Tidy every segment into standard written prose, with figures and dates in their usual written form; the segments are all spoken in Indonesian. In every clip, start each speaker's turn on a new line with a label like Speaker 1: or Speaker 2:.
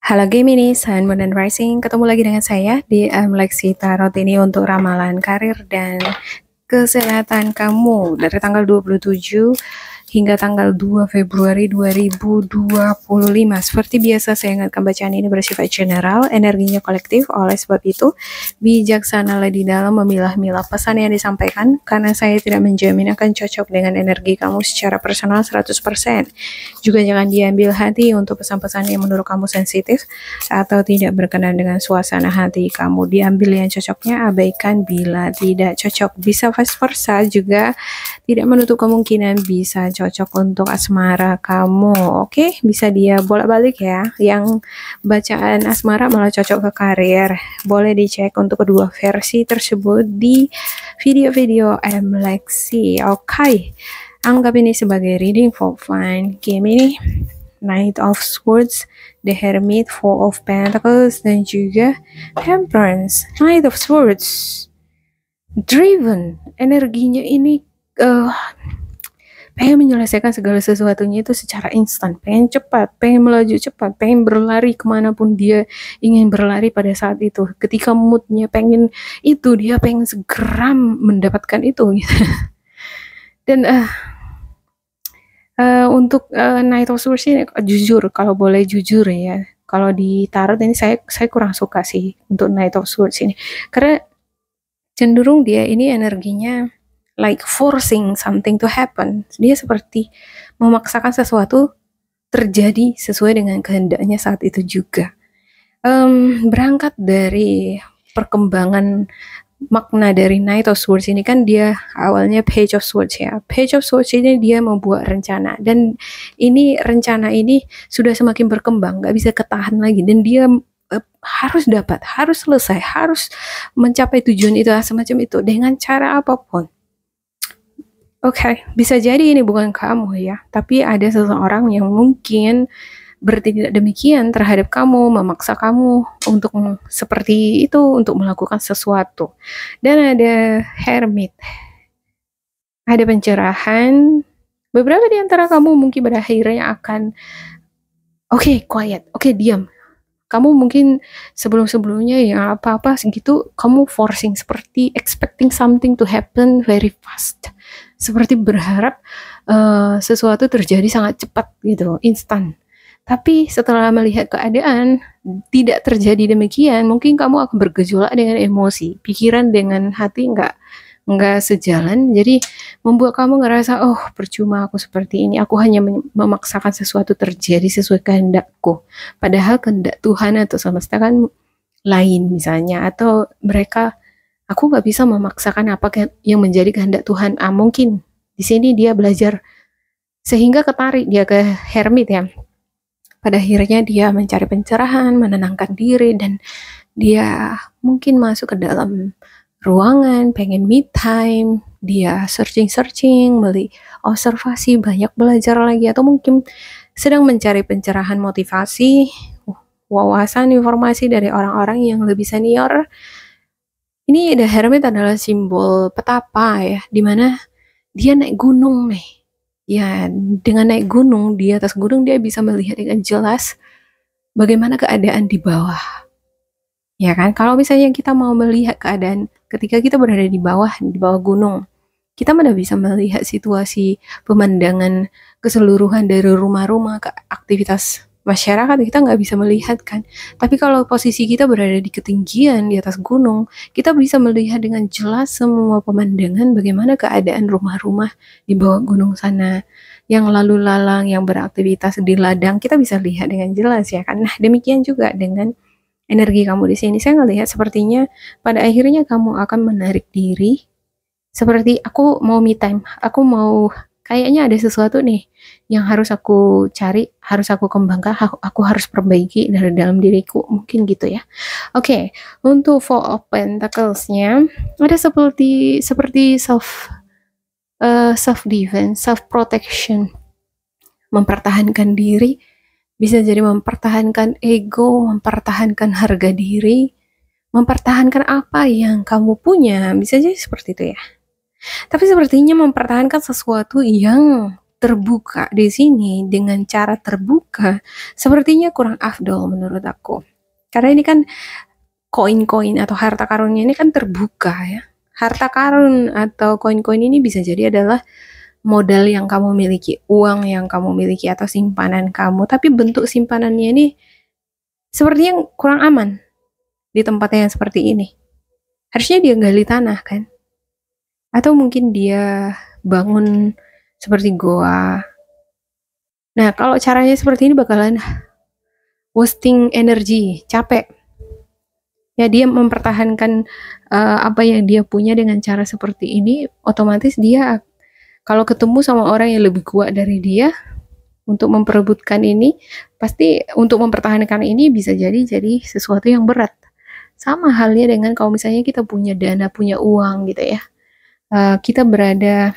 Speaker 1: Halo Gemini, Sun, Moon, dan Rising. Ketemu lagi dengan saya di Lexi Tarot ini untuk ramalan karir dan kesehatan kamu dari tanggal 27 hingga tanggal 2 Februari 2025. Seperti biasa saya ingatkan bacaan ini bersifat general, energinya kolektif, oleh sebab itu bijaksanalah di dalam memilah-milah pesan yang disampaikan karena saya tidak menjamin akan cocok dengan energi kamu secara personal 100%. Juga jangan diambil hati untuk pesan-pesan yang menurut kamu sensitif atau tidak berkenan dengan suasana hati kamu. Diambil yang cocoknya, abaikan bila tidak cocok. Bisa vice versa juga, tidak menutup kemungkinan bisa cocok untuk asmara kamu. Oke, bisa dia bolak-balik ya. Yang bacaan asmara malah cocok ke karir. Boleh dicek untuk kedua versi tersebut di video-video Lexi. Oke. Anggap ini sebagai reading for fun. Game ini Knight of Swords, The Hermit, Four of Pentacles, dan juga Temperance. Knight of Swords, driven, energinya ini pengen menyelesaikan segala sesuatunya itu secara instan, pengen cepat, pengen melaju cepat, pengen berlari kemanapun dia ingin berlari pada saat itu. Ketika moodnya pengen itu, dia pengen segera mendapatkan itu gitu. Dan untuk Knight of Swords ini jujur, kalau boleh jujur ya, kalau di tarot ini saya kurang suka sih untuk Knight of Swords ini, karena cenderung dia ini energinya like forcing something to happen. Dia seperti memaksakan sesuatu terjadi sesuai dengan kehendaknya saat itu juga. Berangkat dari perkembangan makna dari Knight of Swords ini kan dia awalnya Page of Swords ya. Page of Swords ini dia membuat rencana, dan ini rencana ini sudah semakin berkembang, nggak bisa ketahan lagi, dan dia harus dapat, harus selesai, harus mencapai tujuan itu semacam itu dengan cara apapun. Oke, bisa jadi ini bukan kamu ya, tapi ada seseorang yang mungkin bertindak demikian terhadap kamu, memaksa kamu untuk seperti itu, untuk melakukan sesuatu. Dan ada Hermit, ada pencerahan. Beberapa di antara kamu mungkin pada akhirnya akan quiet, diam. Kamu mungkin sebelum-sebelumnya ya apa-apa segitu, kamu forcing, seperti expecting something to happen very fast, seperti berharap sesuatu terjadi sangat cepat gitu, instan. Tapi setelah melihat keadaan tidak terjadi demikian, mungkin kamu akan bergejolak dengan emosi, pikiran dengan hati nggak sejalan, jadi membuat kamu ngerasa, oh percuma aku seperti ini, aku hanya memaksakan sesuatu terjadi sesuai kehendakku, padahal kehendak Tuhan atau semesta kan lain misalnya, atau mereka, aku nggak bisa memaksakan apa yang menjadi kehendak Tuhan. Mungkin di sini dia belajar sehingga ketarik dia ke Hermit ya. Pada akhirnya dia mencari pencerahan, menenangkan diri, dan dia mungkin masuk ke dalam ruangan, pengen me time, dia searching, observasi, banyak belajar lagi, atau mungkin sedang mencari pencerahan, motivasi, wawasan, informasi dari orang-orang yang lebih senior. Ini The Hermit adalah simbol petapa ya, dimana dia naik gunung nih. Ya, dengan naik gunung, di atas gunung dia bisa melihat dengan jelas bagaimana keadaan di bawah. Ya kan, kalau misalnya kita mau melihat keadaan ketika kita berada di bawah gunung, kita mana bisa melihat situasi pemandangan keseluruhan dari rumah-rumah ke aktivitas masyarakat, kita nggak bisa melihat kan. Tapi kalau posisi kita berada di ketinggian di atas gunung, kita bisa melihat dengan jelas semua pemandangan bagaimana keadaan rumah-rumah di bawah gunung sana, yang lalu lalang, yang beraktivitas di ladang, kita bisa lihat dengan jelas ya kan. Nah, demikian juga dengan energi kamu di sini. Saya ngelihat sepertinya pada akhirnya kamu akan menarik diri, seperti aku mau me time, aku mau, kayaknya ada sesuatu nih yang harus aku cari, harus aku kembangkan, aku harus perbaiki dari dalam diriku, mungkin gitu ya. Oke, untuk Four of Pentacles-nya ada seperti self defense, self protection, mempertahankan diri, bisa jadi mempertahankan ego, mempertahankan harga diri, mempertahankan apa yang kamu punya, bisa jadi seperti itu ya. Tapi sepertinya mempertahankan sesuatu yang terbuka di sini dengan cara terbuka sepertinya kurang afdol menurut aku. Karena ini kan koin-koin atau harta karunnya ini kan terbuka ya. Harta karun atau koin-koin ini bisa jadi adalah modal yang kamu miliki, uang yang kamu miliki atau simpanan kamu, tapi bentuk simpanannya ini sepertinya kurang aman di tempat yang seperti ini. Harusnya dia gali tanah kan? Atau mungkin dia bangun seperti goa. Nah, kalau caranya seperti ini bakalan wasting energi, capek. Ya, dia mempertahankan apa yang dia punya dengan cara seperti ini, otomatis dia kalau ketemu sama orang yang lebih kuat dari dia untuk memperebutkan ini, pasti untuk mempertahankan ini bisa jadi sesuatu yang berat. Sama halnya dengan kalau misalnya kita punya dana, punya uang gitu ya. Kita berada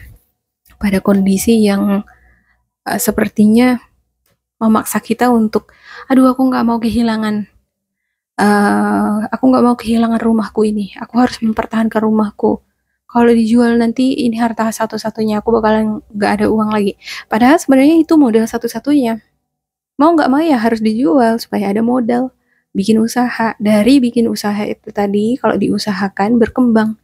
Speaker 1: pada kondisi yang sepertinya memaksa kita untuk, aduh aku nggak mau kehilangan rumahku ini. Aku harus mempertahankan rumahku. Kalau dijual nanti ini harta satu-satunya, aku bakalan nggak ada uang lagi. Padahal sebenarnya itu modal satu-satunya. Mau nggak mau ya harus dijual supaya ada modal. Bikin usaha. Dari bikin usaha itu tadi, kalau diusahakan berkembang,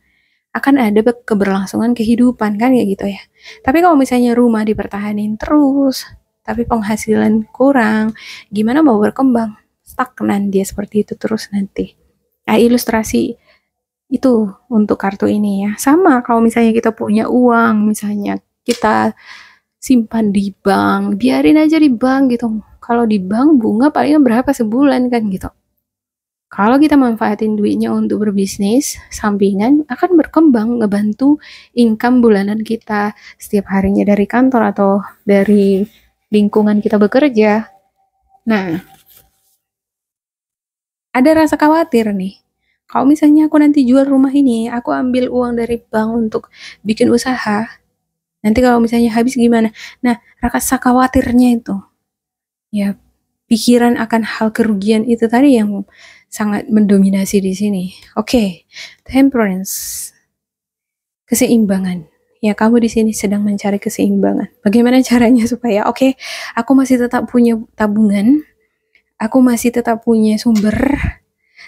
Speaker 1: akan ada keberlangsungan kehidupan kan ya gitu ya. Tapi kalau misalnya rumah dipertahanin terus, tapi penghasilan kurang, gimana mau berkembang? Stagnan dia seperti itu terus nanti. Nah, ilustrasi itu untuk kartu ini ya. Sama kalau misalnya kita punya uang, misalnya kita simpan di bank, biarin aja di bank gitu. Kalau di bank bunga paling berapa sebulan kan gitu. Kalau kita manfaatin duitnya untuk berbisnis, sampingan akan berkembang, ngebantu income bulanan kita setiap harinya dari kantor atau dari lingkungan kita bekerja. Nah, ada rasa khawatir nih. Kalau misalnya aku nanti jual rumah ini, aku ambil uang dari bank untuk bikin usaha, nanti kalau misalnya habis gimana? Nah, rasa khawatirnya itu, ya pikiran akan hal kerugian itu tadi yang sangat mendominasi di sini. Oke, temperance, keseimbangan. Ya, kamu di sini sedang mencari keseimbangan. Bagaimana caranya supaya aku masih tetap punya tabungan, aku masih tetap punya sumber,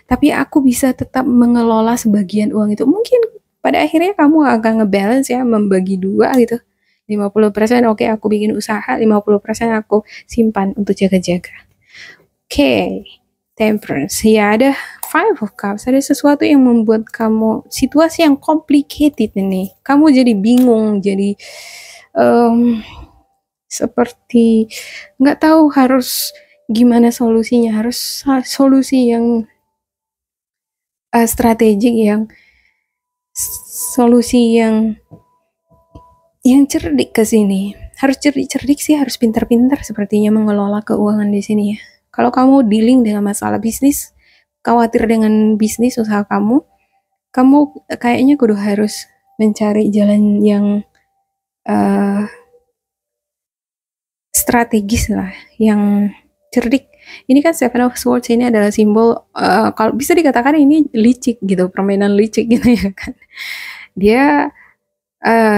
Speaker 1: tapi aku bisa tetap mengelola sebagian uang itu. Mungkin pada akhirnya kamu akan ngebalance ya, membagi dua gitu. 50% aku bikin usaha, 50% aku simpan untuk jaga-jaga. Temperance. Ya, ada Five of Cups. Ada sesuatu yang membuat kamu situasi yang complicated ini. Kamu jadi bingung, jadi seperti nggak tahu harus gimana solusinya. Harus solusi yang strategik, yang solusi yang cerdik ke sini. Harus cerdik sih, harus pintar-pintar sepertinya mengelola keuangan di sini ya. Kalau kamu dealing dengan masalah bisnis, khawatir dengan bisnis usaha kamu kayaknya kudu harus mencari jalan yang strategis lah, yang cerdik. Ini kan Seven of Swords ini adalah simbol, kalau bisa dikatakan ini licik gitu, permainan licik gitu ya kan. Dia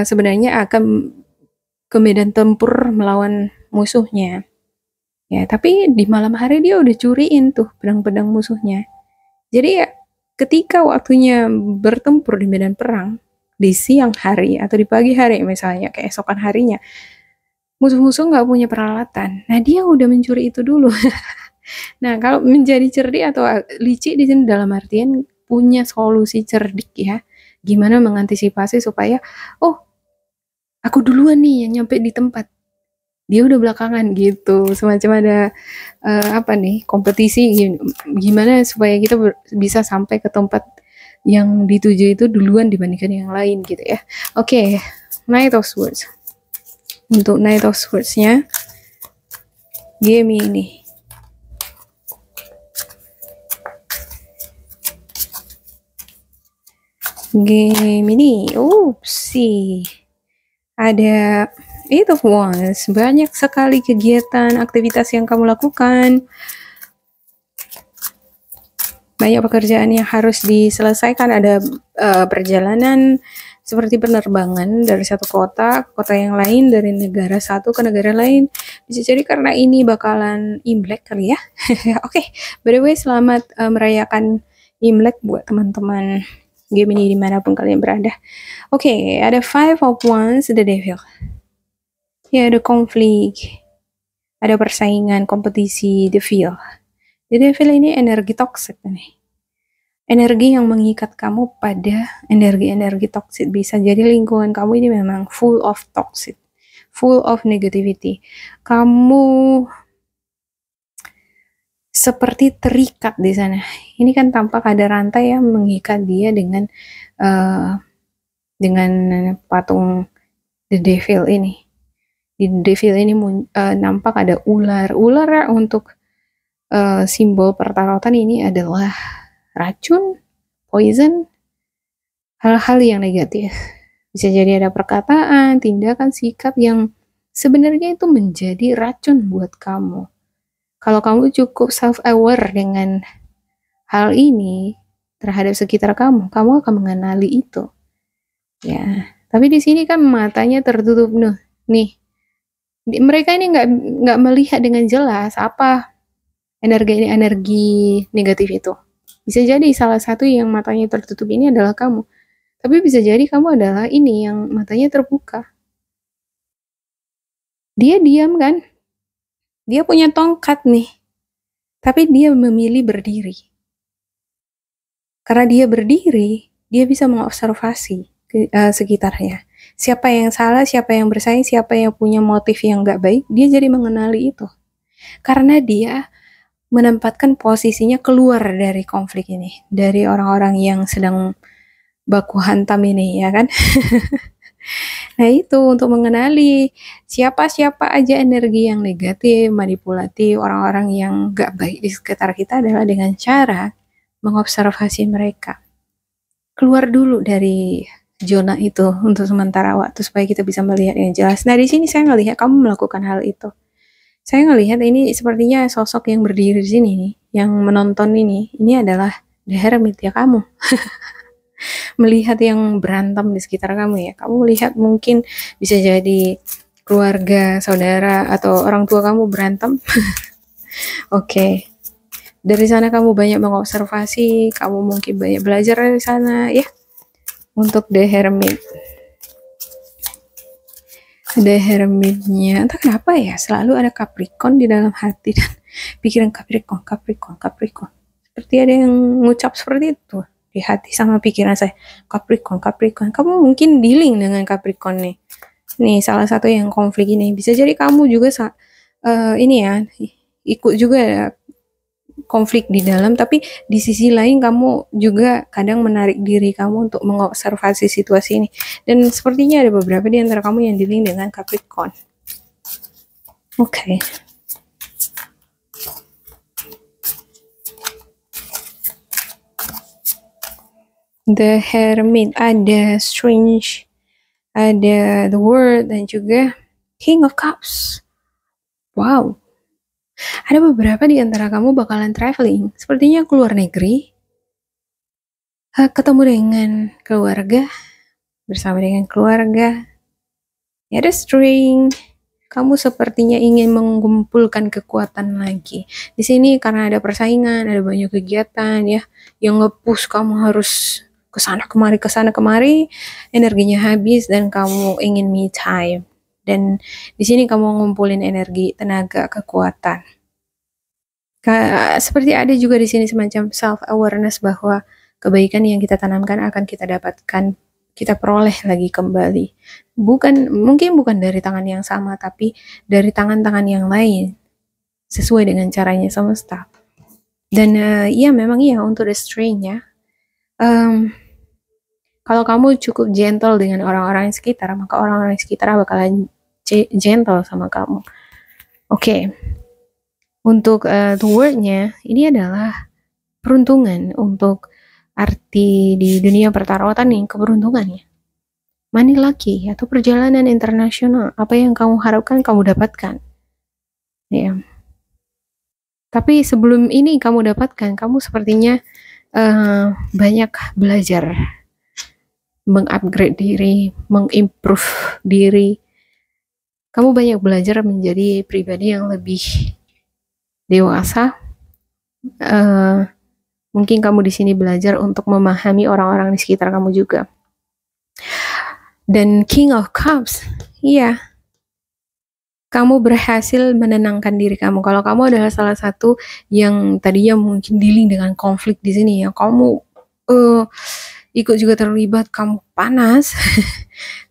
Speaker 1: sebenarnya akan ke medan tempur melawan musuhnya. Ya, tapi di malam hari dia udah curiin tuh pedang-pedang musuhnya. Jadi ya, ketika waktunya bertempur di medan perang, di siang hari atau di pagi hari misalnya, keesokan harinya, musuh-musuh nggak punya peralatan. Nah, dia udah mencuri itu dulu. Nah, kalau menjadi cerdik atau licik di sini dalam artian punya solusi cerdik ya. Gimana mengantisipasi supaya, aku duluan nih yang nyampe di tempat. Dia udah belakangan gitu, semacam ada kompetisi gimana supaya kita bisa sampai ke tempat yang dituju itu duluan dibandingkan yang lain gitu ya. Knight of Swords. Untuk Knight of Swords-nya game ini ada Eight of Wands, banyak sekali kegiatan, aktivitas yang kamu lakukan, banyak pekerjaan yang harus diselesaikan, ada perjalanan, seperti penerbangan dari satu kota ke kota yang lain, dari negara satu ke negara lain. Bisa jadi karena ini bakalan Imlek kali ya. Oke, by the way selamat merayakan Imlek buat teman-teman Gemini dimanapun kalian berada. Oke, ada Five of Wands, the Devil. Ya, ada konflik, ada persaingan, kompetisi, the Devil. The Devil ini energi toxic nih. Energi yang mengikat kamu pada energi-energi toxic. Bisa jadi lingkungan kamu ini memang full of toxic, full of negativity. Kamu seperti terikat di sana. Ini kan tampak ada rantai yang mengikat dia dengan patung The Devil ini. Di The Devil ini nampak ada ular. Ular untuk simbol pertarotan ini adalah racun, poison, hal-hal yang negatif. Bisa jadi ada perkataan, tindakan, sikap yang sebenarnya itu menjadi racun buat kamu. Kalau kamu cukup self-aware dengan hal ini terhadap sekitar kamu akan mengenali itu. Ya, tapi di sini kan matanya tertutup nih. Mereka ini nggak melihat dengan jelas apa energi negatif itu. Bisa jadi salah satu yang matanya tertutup ini adalah kamu. Tapi bisa jadi kamu adalah ini yang matanya terbuka. Dia diam kan? Dia punya tongkat nih. Tapi dia memilih berdiri. Karena dia berdiri, dia bisa mengobservasi sekitarnya. Siapa yang salah, siapa yang bersaing, siapa yang punya motif yang nggak baik, dia jadi mengenali itu. Karena dia menempatkan posisinya keluar dari konflik ini, dari orang-orang yang sedang baku hantam ini, ya kan? Nah itu untuk mengenali siapa-siapa aja energi yang negatif, manipulatif, orang-orang yang gak baik di sekitar kita adalah dengan cara mengobservasi mereka. Keluar dulu dari zona itu untuk sementara waktu supaya kita bisa melihat yang jelas. Nah di sini saya ngelihat kamu melakukan hal itu. Saya ngelihat ini sepertinya sosok yang berdiri di sini nih, yang menonton ini adalah The Hermit ya kamu. Melihat yang berantem di sekitar kamu ya. Kamu melihat mungkin bisa jadi keluarga, saudara, atau orang tua kamu berantem. Oke. Dari sana kamu banyak mengobservasi, kamu mungkin banyak belajar dari sana ya. Untuk The Hermit. The Hermitnya, entah kenapa ya, selalu ada Capricorn di dalam hati dan pikiran Capricorn. Seperti ada yang ngucap seperti itu di hati sama pikiran saya. Capricorn. Kamu mungkin dealing dengan Capricorn nih. Nih salah satu yang konflik ini. Bisa jadi kamu juga ini ya, ikut juga ya, konflik di dalam, tapi di sisi lain kamu juga kadang menarik diri kamu untuk mengobservasi situasi ini. Dan sepertinya ada beberapa di antara kamu yang dealing dengan Capricorn. Oke. The Hermit, ada Strange, ada The World, dan juga King of Cups. Wow. Ada beberapa di antara kamu bakalan traveling, sepertinya keluar negeri, ketemu dengan keluarga, bersama dengan keluarga. Ya, ada string. Kamu sepertinya ingin mengumpulkan kekuatan lagi. Di sini karena ada persaingan, ada banyak kegiatan ya, yang nge-push kamu harus kesana kemari, energinya habis dan kamu ingin me time. Dan di sini kamu ngumpulin energi, tenaga, kekuatan. Seperti ada juga di sini semacam self awareness bahwa kebaikan yang kita tanamkan akan kita dapatkan, kita peroleh lagi kembali. Mungkin bukan dari tangan yang sama, tapi dari tangan-tangan yang lain, sesuai dengan caranya semesta. Dan iya memang iya untuk the strain ya. Kalau kamu cukup gentle dengan orang-orang yang sekitar, maka orang-orang yang sekitar bakalan gentle sama kamu. Oke. Untuk the word-nya, ini adalah peruntungan untuk arti di dunia pertarotan nih, keberuntungan ya. Money lucky atau perjalanan internasional, apa yang kamu harapkan kamu dapatkan. Ya. Tapi sebelum ini kamu dapatkan, kamu sepertinya banyak belajar. mengupgrade diri, mengimprove diri. Kamu banyak belajar menjadi pribadi yang lebih dewasa. Mungkin kamu di sini belajar untuk memahami orang-orang di sekitar kamu juga. Dan King of Cups, iya, kamu berhasil menenangkan diri kamu. Kalau kamu adalah salah satu yang tadinya mungkin dealing dengan konflik di sini, ya kamu ikut juga terlibat, kamu panas.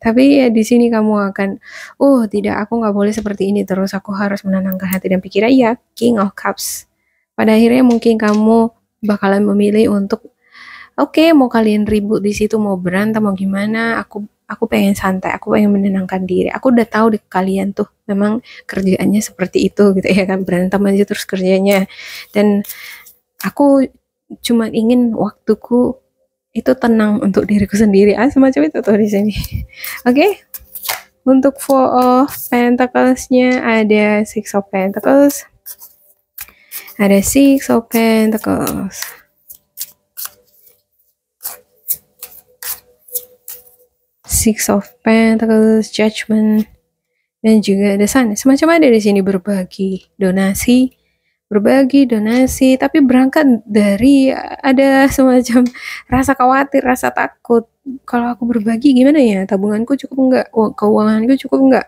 Speaker 1: Tapi ya di sini kamu akan, oh tidak, aku nggak boleh seperti ini terus, aku harus menenangkan hati dan pikiran. Ya, King of Cups. Pada akhirnya mungkin kamu bakalan memilih untuk, oke, mau kalian ribut di situ, mau berantem, mau gimana, aku pengen santai, aku pengen menenangkan diri. Aku udah tahu di kalian tuh memang kerjaannya seperti itu gitu ya kan, berantem aja terus kerjanya. Dan aku cuma ingin waktuku itu tenang untuk diriku sendiri. Semacam itu tuh di sini. Oke. Untuk Four of Pentacles-nya ada Six of Pentacles. Ada Six of Pentacles. Six of Pentacles, Judgment, dan juga ada Sun. Semacam ada di sini berbagi donasi, tapi berangkat dari ada semacam rasa khawatir, rasa takut. Kalau aku berbagi gimana ya? Tabunganku cukup enggak? Keuanganku cukup enggak?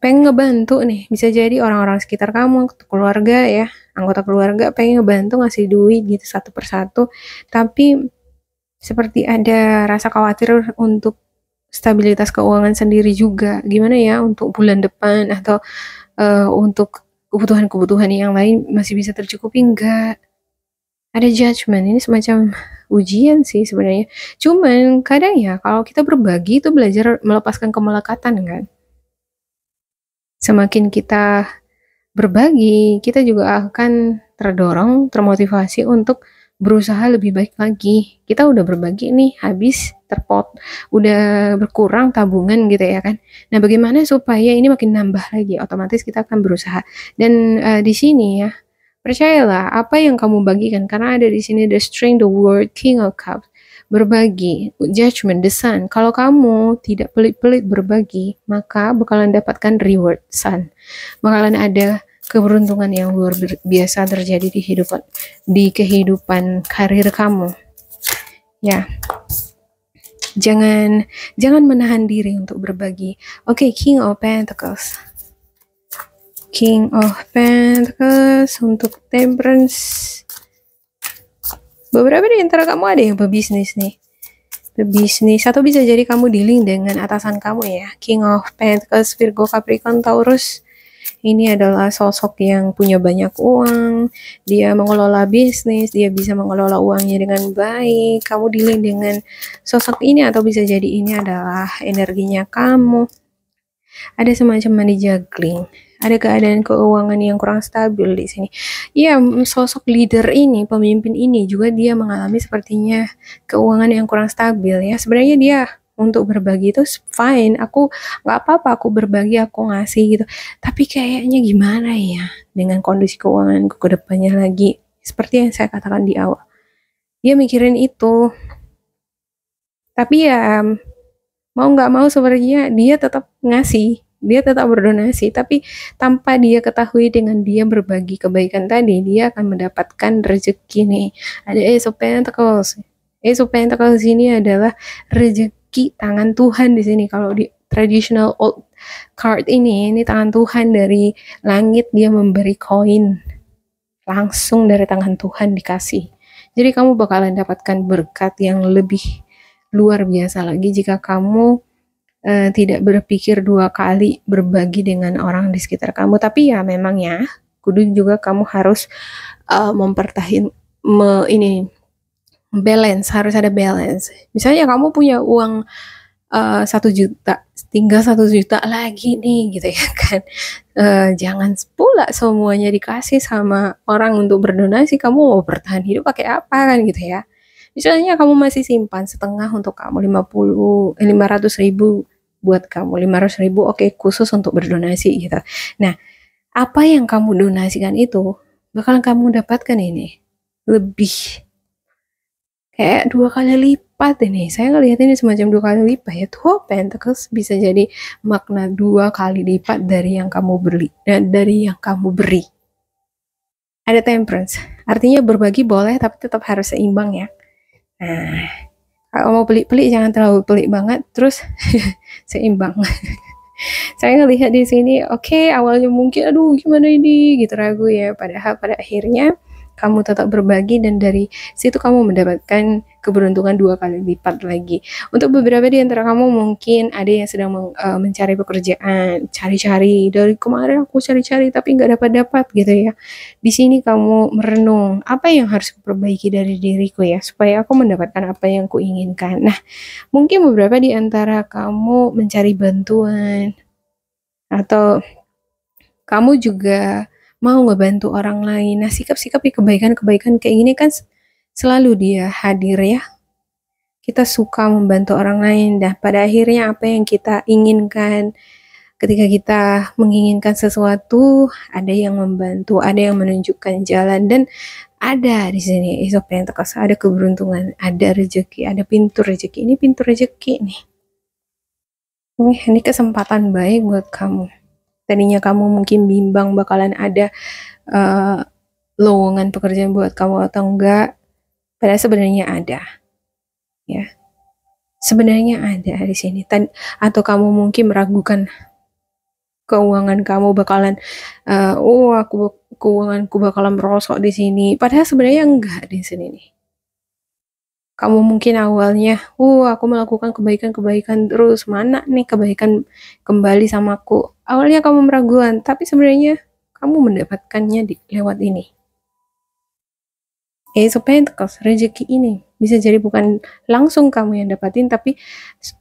Speaker 1: Pengen ngebantu nih, bisa jadi orang-orang sekitar kamu, keluarga ya, anggota keluarga pengen ngebantu ngasih duit gitu satu persatu, tapi seperti ada rasa khawatir untuk stabilitas keuangan sendiri juga. Gimana ya untuk bulan depan atau untuk kebutuhan-kebutuhan yang lain masih bisa tercukupi enggak? Ada judgment, ini semacam ujian sih sebenarnya. Cuman kadang ya kalau kita berbagi itu belajar melepaskan kemelekatan kan. Semakin kita berbagi, kita juga akan terdorong, termotivasi untuk berusaha lebih baik lagi. Kita udah berbagi nih, habis udah berkurang tabungan gitu ya kan. Nah, bagaimana supaya ini makin nambah lagi? Otomatis kita akan berusaha. Dan di sini ya, percayalah apa yang kamu bagikan, karena ada di sini the strength, the word, King of Cups. Berbagi, Judgment, the Sun. Kalau kamu tidak pelit-pelit berbagi, maka bakalan dapatkan reward, Sun. Bakalan ada keberuntungan yang luar biasa terjadi di kehidupan karir kamu. Ya. Jangan menahan diri untuk berbagi. Oke, King of Pentacles. King of Pentacles untuk Temperance. Beberapa di antara kamu ada yang pebisnis nih. Pebisnis, atau bisa jadi kamu dealing dengan atasan kamu ya. King of Pentacles, Virgo, Capricorn, Taurus. Ini adalah sosok yang punya banyak uang, dia mengelola bisnis, dia bisa mengelola uangnya dengan baik. Kamu dealing dengan sosok ini, atau bisa jadi ini adalah energinya kamu. Ada semacam money juggling, ada keadaan keuangan yang kurang stabil di sini. Ya, sosok leader ini, pemimpin ini juga dia mengalami sepertinya keuangan yang kurang stabil ya. Sebenarnya dia untuk berbagi itu fine, aku nggak apa-apa, aku berbagi, aku ngasih gitu, tapi kayaknya gimana ya dengan kondisi keuanganku ke depannya lagi, seperti yang saya katakan di awal, dia mikirin itu. Tapi ya mau nggak mau sebenarnya dia tetap ngasih, dia tetap berdonasi, tapi tanpa dia ketahui dengan dia berbagi kebaikan tadi, dia akan mendapatkan rezeki nih. Ada Ace of Pentacles. Ace of Pentacles ini adalah rezeki tangan Tuhan di sini. Kalau di traditional old card ini tangan Tuhan dari langit, dia memberi koin langsung dari tangan Tuhan dikasih. Jadi kamu bakalan dapatkan berkat yang lebih luar biasa lagi jika kamu tidak berpikir dua kali berbagi dengan orang di sekitar kamu. Tapi ya memang ya, kudu juga kamu harus mempertahankan ini balance, harus ada balance. Misalnya kamu punya uang 1 juta, tinggal 1 juta lagi nih gitu ya kan. Jangan pula semuanya dikasih sama orang untuk berdonasi, kamu mau bertahan hidup pakai apa kan gitu ya. Misalnya kamu masih simpan setengah untuk kamu, 500.000 buat kamu, 500.000 oke, khusus untuk berdonasi gitu. Nah, apa yang kamu donasikan itu bakalan kamu dapatkan ini lebih kayak 2 kali lipat ini. Saya ngelihat ini semacam 2 kali lipat ya. Two of Pentacles bisa jadi makna 2 kali lipat dari yang kamu beli dan dari yang kamu beri. Ada Temperance, artinya berbagi boleh tapi tetap harus seimbang ya. Nah, kalau mau pelik-pelik jangan terlalu pelik banget, terus seimbang. Saya ngelihat di sini, oke, awalnya mungkin aduh gimana ini gitu ragu ya, padahal pada akhirnya kamu tetap berbagi dan dari situ kamu mendapatkan keberuntungan 2 kali lipat lagi. Untuk beberapa di antara kamu mungkin ada yang sedang mencari pekerjaan, cari-cari dari kemarin aku cari-cari tapi nggak dapat-dapat gitu ya. Di sini kamu merenung apa yang harus kuperbaiki dari diriku ya supaya aku mendapatkan apa yang kuinginkan. Nah, mungkin beberapa di antara kamu mencari bantuan atau kamu juga mau ngebantu orang lain. Nah, sikap-sikap kebaikan-kebaikan kayak gini kan selalu dia hadir ya. Kita suka membantu orang lain dan pada akhirnya apa yang kita inginkan ketika kita menginginkan sesuatu, ada yang membantu, ada yang menunjukkan jalan dan ada di sini Ace of Pentacles, ada keberuntungan, ada rezeki, ada pintu rezeki. Ini pintu rezeki nih. Ini kesempatan baik buat kamu. Tadinya kamu mungkin bimbang bakalan ada lowongan pekerjaan buat kamu atau enggak, padahal sebenarnya ada ya, sebenarnya ada di sini. Atau kamu mungkin meragukan keuangan kamu bakalan keuanganku bakalan merosot di sini, padahal sebenarnya enggak di sini nih. Kamu mungkin awalnya, aku melakukan kebaikan-kebaikan terus, mana nih kebaikan kembali sama aku. Awalnya kamu meragukan, tapi sebenarnya kamu mendapatkannya lewat ini. Ace of Pentacles, rezeki ini bisa jadi bukan langsung kamu yang dapatin, tapi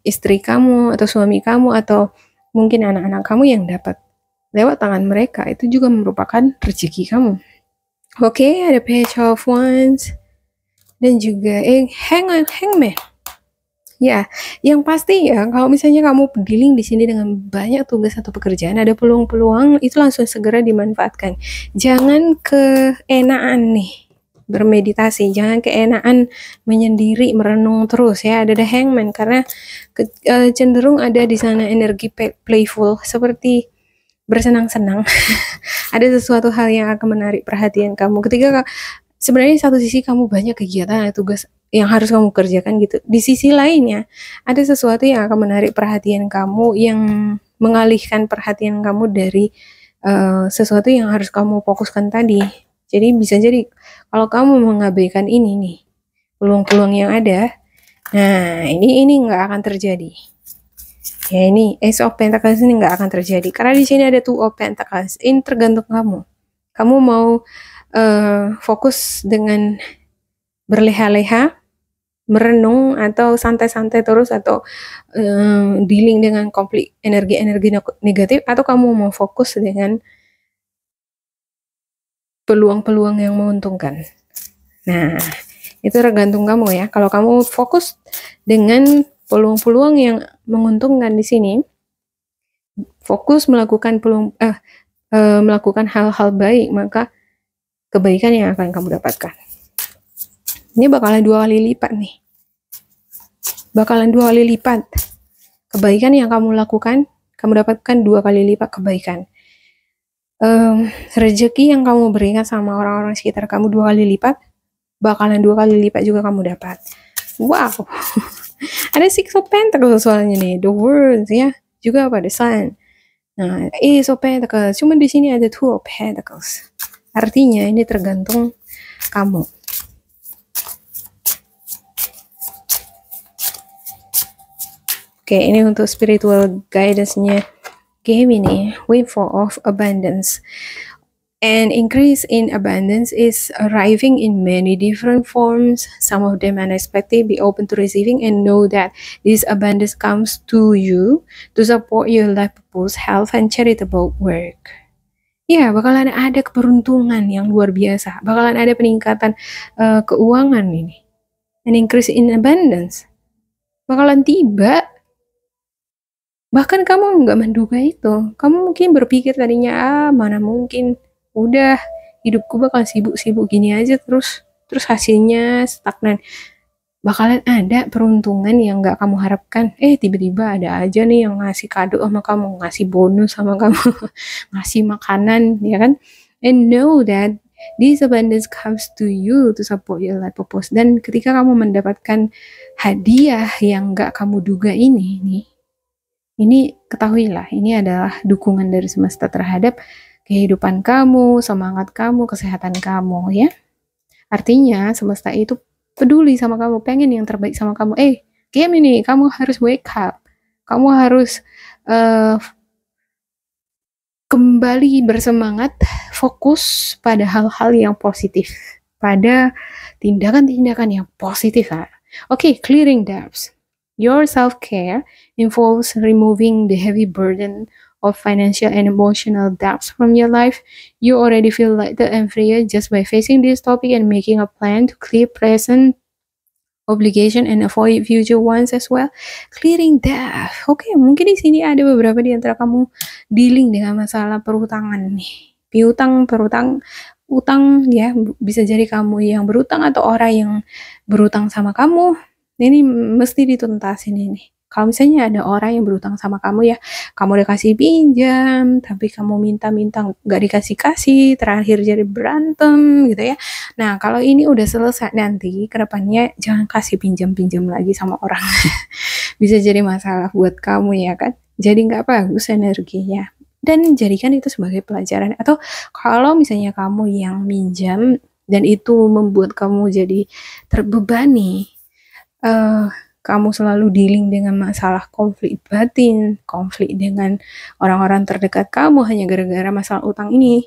Speaker 1: istri kamu atau suami kamu atau mungkin anak-anak kamu yang dapat lewat tangan mereka. Itu juga merupakan rezeki kamu. Oke, ada Page of Wands dan juga Hangman. Ya, yang pasti ya kalau misalnya kamu dealing di sini dengan banyak tugas atau pekerjaan, ada peluang-peluang itu langsung segera dimanfaatkan. Jangan keenaan nih bermeditasi, jangan keenaan menyendiri merenung terus ya. Ada the Hangman karena cenderung ada di sana energi playful seperti bersenang-senang. Ada sesuatu hal yang akan menarik perhatian kamu ketika sebenarnya satu sisi kamu banyak kegiatan atau tugas yang harus kamu kerjakan gitu. Di sisi lainnya, ada sesuatu yang akan menarik perhatian kamu, yang mengalihkan perhatian kamu dari sesuatu yang harus kamu fokuskan tadi. Jadi bisa jadi kalau kamu mengabaikan ini nih, peluang-peluang yang ada, nah ini nggak akan terjadi. Ya ini Ace of Pentacles ini nggak akan terjadi karena di sini ada Two of Pentacles. Ini tergantung kamu. Kamu mau fokus dengan berleha-leha, merenung atau santai-santai terus atau dealing dengan konflik energi-energi negatif, atau kamu mau fokus dengan peluang-peluang yang menguntungkan. Nah, itu tergantung kamu ya. Kalau kamu fokus dengan peluang-peluang yang menguntungkan di sini, fokus melakukan melakukan hal-hal baik, maka kebaikan yang akan kamu dapatkan. Ini bakalan 2 kali lipat nih. Bakalan 2 kali lipat. Kebaikan yang kamu lakukan, kamu dapatkan 2 kali lipat kebaikan. Rezeki yang kamu berikan sama orang-orang sekitar kamu 2 kali lipat, bakalan 2 kali lipat juga kamu dapat. Wow. Ada Six of Pentacles soalnya nih, the World ya. Juga apa, the Sun. Nah, Ace of Pentacles. Cuma di sini ada Two of Pentacles. Artinya ini tergantung kamu. Oke, ini untuk spiritual guidance-nya Gemini, Windfall of Abundance. And increase in abundance is arriving in many different forms. Some of them unexpected. Be open to receiving and know that this abundance comes to you to support your life purpose, health, and charitable work. Ya, bakalan ada keberuntungan yang luar biasa. Bakalan ada peningkatan keuangan ini. An increase in abundance. Bakalan tiba. Bahkan kamu nggak menduga itu. Kamu mungkin berpikir tadinya, mana mungkin. Udah, hidupku bakal sibuk-sibuk gini aja terus hasilnya stagnan. bakalan ada peruntungan yang nggak kamu harapkan. Tiba-tiba ada aja nih yang ngasih kado sama kamu, ngasih bonus sama kamu, ngasih makanan, ya kan? And know that this abundance comes to you to support your life purpose. Dan ketika kamu mendapatkan hadiah yang nggak kamu duga ini ketahuilah, ini adalah dukungan dari semesta terhadap kehidupan kamu, semangat kamu, kesehatan kamu, ya. Artinya semesta itu peduli sama kamu, pengen yang terbaik sama kamu. Gemini, kamu harus wake up. Kamu harus kembali bersemangat, fokus pada hal-hal yang positif, pada tindakan-tindakan yang positif. Clearing debts. Your self-care involves removing the heavy burden of financial and emotional debts from your life. You already feel lighter and freer just by facing this topic and making a plan to clear present obligation and avoid future ones as well. Clearing debt. Mungkin di sini ada beberapa di antara kamu dealing dengan masalah perutangan nih. Utang ya, bisa jadi kamu yang berutang atau orang yang berutang sama kamu. Ini mesti dituntasin ini. Kalau misalnya ada orang yang berutang sama kamu ya, kamu udah kasih pinjam, tapi kamu minta-minta gak dikasih-kasih, terakhir jadi berantem gitu ya. Nah, kalau ini udah selesai nanti, kedepannya jangan kasih pinjam-pinjam lagi sama orang. Bisa jadi masalah buat kamu ya kan. Jadi gak bagus energinya. Dan jadikan itu sebagai pelajaran. Atau kalau misalnya kamu yang minjam, dan itu membuat kamu jadi terbebani, kamu selalu dealing dengan masalah konflik batin, konflik dengan orang-orang terdekat kamu hanya gara-gara masalah utang ini.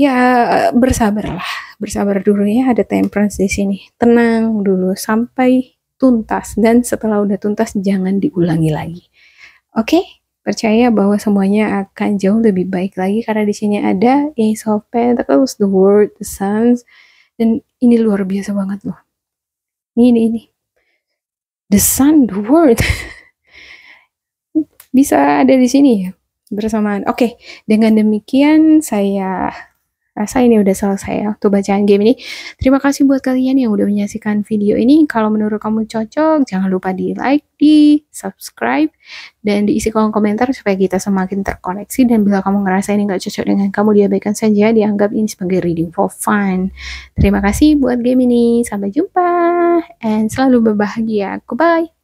Speaker 1: Ya, bersabar dulu ya, ada temperance di sini. Tenang dulu sampai tuntas, dan setelah udah tuntas jangan diulangi lagi. Percaya bahwa semuanya akan jauh lebih baik lagi karena di sini ada Ace of Pentacles, the World, the Suns, dan ini luar biasa banget loh. Ini. The Sun, the World. Bisa ada di sini ya bersamaan. Dengan demikian saya rasa ini udah selesai ya untuk bacaan game ini. Terima kasih buat kalian yang udah menyaksikan video ini. Kalau menurut kamu cocok, jangan lupa di like, di subscribe, dan diisi kolom komentar supaya kita semakin terkoneksi. Dan bila kamu ngerasa ini nggak cocok dengan kamu, diabaikan saja, dianggap ini sebagai reading for fun. Terima kasih buat game ini. Sampai jumpa and selalu berbahagia. Goodbye.